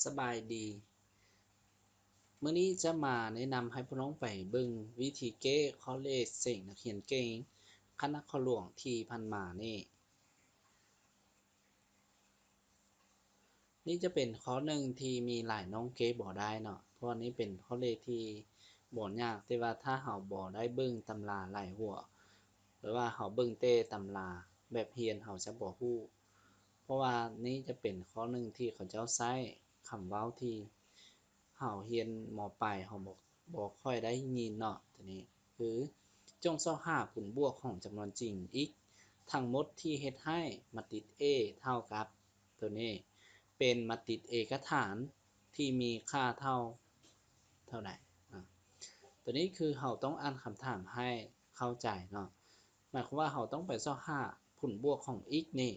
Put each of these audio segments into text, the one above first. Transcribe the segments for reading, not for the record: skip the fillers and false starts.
สบายดีมื้อนี้จะมาแนะนำให้พี่น้องไปเบิ่งวิธีแก้ข้อเลขเสิ่งนักเรียนเก่งคณะข้อหลวงที่ผ่านมานี่จะเป็นข้อหนึ่งที่มีหลายน้องเก้บ่ได้เนาะเพราะนี้เป็นข้อเลขที่บ่ยากแต่ว่าถ้าเฮาบ่ได้เบิ่งตำราหลายหัวหรือว่าเฮาเบิ่งแต่ตำราแบบเรียนเฮาจะบ่ฮู้เพราะว่านี้จะเป็นข้อหนึ่งที่เขาเจ้าใช้คำเว้าที่เฮาเรียนม.ปลายเฮาบ่ค่อยได้ยินเนาะตัวนี้คือจงเซาะหาผลบวกของจำนวนจริง x ทั้งหมดที่เฮ็ดให้มาติด a เท่ากับตัวนี้เป็นมาติดเอกฐานที่มีค่าเท่าใดตัวนี้คือเราต้องอ่านคำถามให้เข้าใจเนาะหมายความว่าเราต้องไปเซาะหาผลบวกของ x นี่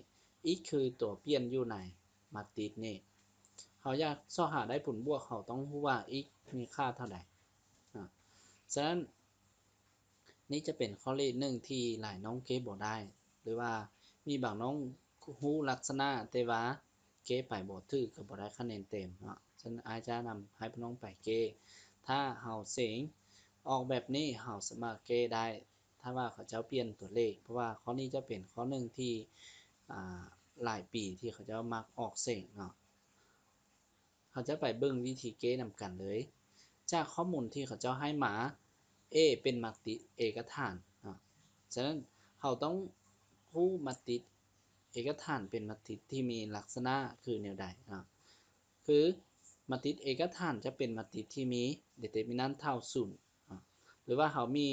x คือตัวเปลี่ยนอยู่ในมาติดนี่เราอยากเซาะหาได้ผลบวกเราต้องรู้ว่า x มีค่าเท่าใดฉะนั้นนี่จะเป็นข้อเลขหนึ่งที่หลายน้องเก็บบ่ได้หรือว่ามีบางน้องรู้ลักษณะแต่ว่าเก็บไปบ่ถูกก็บ่ได้คะแนนเต็มเนาะฉะนั้นอาจารย์นำให้พี่น้องไปเก็บถ้าเฮาเสียงออกแบบนี้เฮาสามารถเก็บได้ถ้าว่าเขาเจ้าเปลี่ยนตัวเลขเพราะว่าข้อนี้จะเป็นข้อหนึ่งที่หลายปีที่เขาเจ้ามักออกเสียงเนาะเขาจะไปเบิ่งวิธีเก็บนำกันเลยจากข้อมูลที่เขาเจ้าให้มา A เป็นมัตติเอกฐานฉะนั้นเราต้องรู้มัตติเอกฐานเป็นมัตติที่มีลักษณะคือแนวใดคือมัตติเอกฐานจะเป็นมัตติที่มี determinant เท่า0หรือว่าเรามี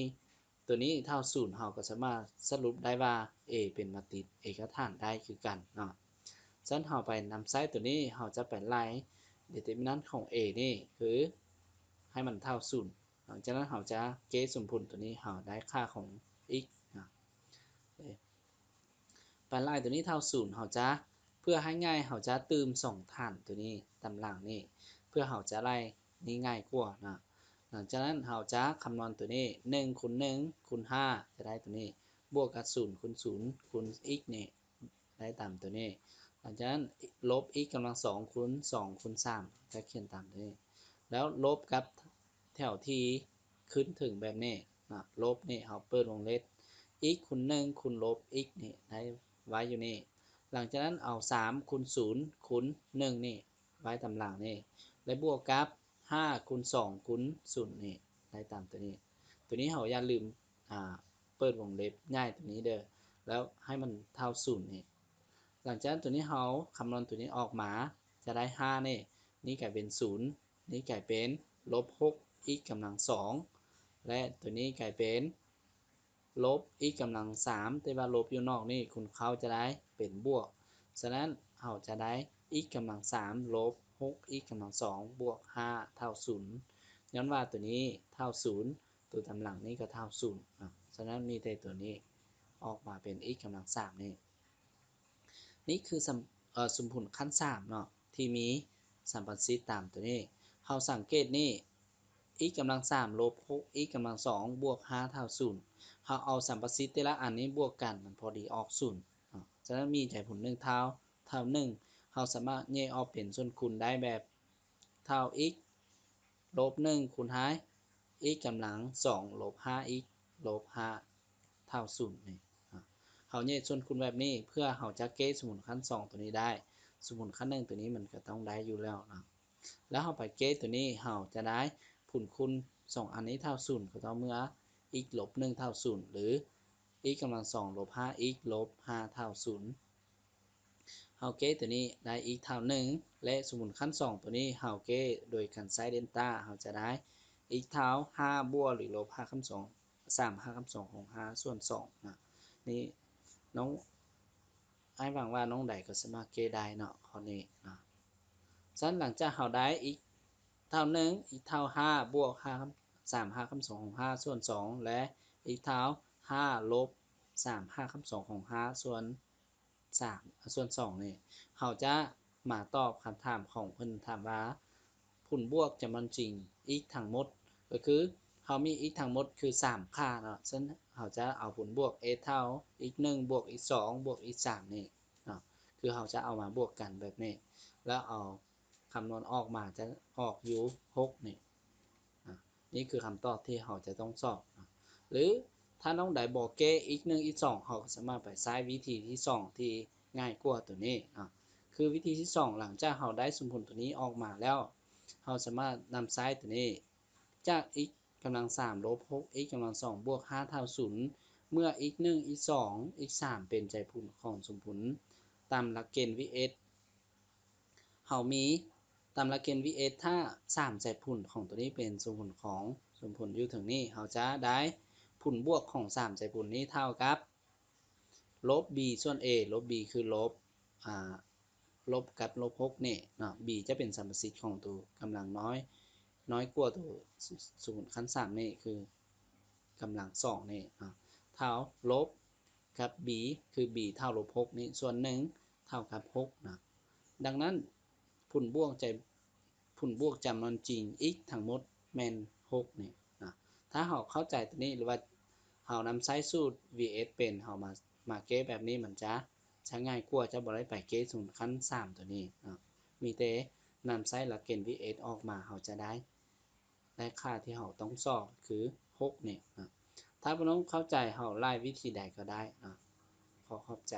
ตัวนี้เท่า0เราก็สามารถสรุปได้ว่า A เป็นมัตติเอกฐานได้คือกันฉะนั้นเราไปนำไซต์ตัวนี้เราจะไปไล่ determinant ของ A นี่คือให้มันเท่า0หลังจากนั้นเราจะเกสสมผลตัวนี้เราได้ค่าของ x ไปไล่ตัวนี้เท่า0เราจะเพื่อให้ง่ายเราจะตืม2ฐานตัวนี้ตำหลังนี่เพื่อเราจะไล่นี้ง่ายกว่าหลังจากนั้นเราจะคำนวณตัวนี้1คูณ1คูณ5จะได้ตัวนี้บวกกับ0คูณ0คูณ x นี่ได้ตามตัวนี้หลังจากนั้นลบ x กำลัง2คูณ2คูณ3จะเขียนตามตัวนี้แล้วลบกับแถวที่ขึ้นถึงแบบนี้ลบนี่เราเปิดวงเล็บ x คูณ1คูณลบ x นี่ได้ไว้อยู่นี่หลังจากนั้นเอา3คูณ0คูณ1นี่ไว้ตำหลังนี่และบวกกับ5คูณ2คูณ0นี่ได้ตามตัวนี้เราอย่าลืมเปิดวงเล็บง่ายตัวนี้เด้อแล้วให้มันเท่า0นี่หลังจากนั้นตัวนี้เราคำนวณตัวนี้ออกมาจะได้5นี่กลายเป็น0นี่กลายเป็นลบ6 x กำลัง2และตัวนี้กลายเป็นลบ x กำลัง3แต่ว่าลบอยู่นอกนี่คุณเขาจะได้เป็นบวกฉะนั้นเราจะได้ x กำลัง3ลบ6 x กำลัง2บวก5เท่า0ย้อนว่าตัวนี้เท่า0ตัวตำหลังนี่ก็เท่า0ฉะนั้นมีแต่ตัวนี้ออกมาเป็น x กำลัง3นี่คือสมผลขั้น3เนาะที่มีสัมพันธ์ซิตามตัวนี้เราสังเกตนี่ x กำลัง3ลบ6 x กำลัง2บวก5เท่า0เราเอาสัมประสิทธิ์แต่ละอันนี้บวกกันมันพอดีออก0ฉะนั้นมีใจผล1เท่า1เราสามารถแยกออกเป็นส่วนคูณได้แบบเท่า x ลบ1คูณหาร x กำลัง2ลบ 5x ลบ5เท่า0นี่เราแยกส่วนคูณแบบนี้เพื่อเราจะเก็บสมมุติขั้น2ตัวนี้ได้สมมุติขั้น1ตัวนี้มันก็ต้องได้อยู่แล้วแล้วเราไปเก็บตัวนี้เราจะได้ผลคูณ2อันนี้เท่า0ก็ต่อเมื่อ x ลบ1เท่า0หรือ x กำลัง2ลบ 5x ลบ5เท่า0เราเก็บตัวนี้ได้ x เท่า1และสมมุติขั้น2ตัวนี้เราเก็บโดยการใช้เดลต้าเราจะได้ x เท่า5บวกหรือลบ5คำ2 3 5คำ2ของ5ส่วน2นี่น้องให้หวังว่าน้องใดก็สามารถเก็บได้เนาะข้อนี้ฉะนั้นหลังจากเราได้ x เท่า1 x เท่า5บวก5 3 5คำ2ของ5ส่วน2และ x เท่า5ลบ3 5คำ2ของ5ส่วน3ส่วน2นี่เราจะมาตอบคำถามของเพิ่นถามว่าผลบวกจำนวนจริง x ทั้งหมดก็คือเรามี x ทั้งหมดคือ3ค่าเนาะฉะนั้นเราจะเอาผลบวก a เท่า x 1บวก x 2บวก x 3นี่เนาะคือเราจะเอามาบวกกันแบบนี้แล้วเอาค คำนวณออกมาจะออกอยู่6นี่นี่คือคำตอบที่เราจะต้องสอบหรือถ้าน้องใดบอกแก้อีก1อีก2เราก็สามารถไปใช้วิธีที่2ที่ง่ายกว่าตัวนี้คือวิธีที่2หลังจากเราได้สมผลตัวนี้ออกมาแล้วเราสามารถนำใช้ตัวนี้จาก x กำลัง3ลบ 6x กำลัง2บวก5เท่า0เมื่อ x 1 x 2 x 3เป็นใจผลของสมผลตามหลักเกณฑ์ vs เรามีตามหลักเกณฑ์ vs ถ้า3ใจผลของตัวนี้เป็นสมผลของสมผลอยู่ถึงนี้เราจะได้ผลบวกของ3ใจผลนี้เท่ากับลบ b ส่วน a ลบ b คือลบกับลบ6นี่เนาะ b จะเป็นสัมประสิทธิ์ของตัวกำลังน้อยกว่าตัวสมมุติขั้น3นี่คือกำลัง2นี่เนาะเท่าลบกับ b คือ b เท่าลบ6นี่ส่วน1เท่ากับ6นะดังนั้นผลบวกจำนวนจริง x ทั้งหมดแม่น6นี่นะถ้าเราเข้าใจตัวนี้หรือว่าเรานำใช้สูตร vs เป็นเรามาเก้แบบนี้มันจะง่ายกว่าจะบ่ได้ไปเก้สูตรขั้น3ตัวนี้นะมีแต่นำใช้หลักเกณฑ์ vs ออกมาเราจะได้ค่าที่เราต้องสอบคือ6นี่นะถ้าพี่น้องเข้าใจเราไล่วิธีใดก็ได้นะขอขอบใจ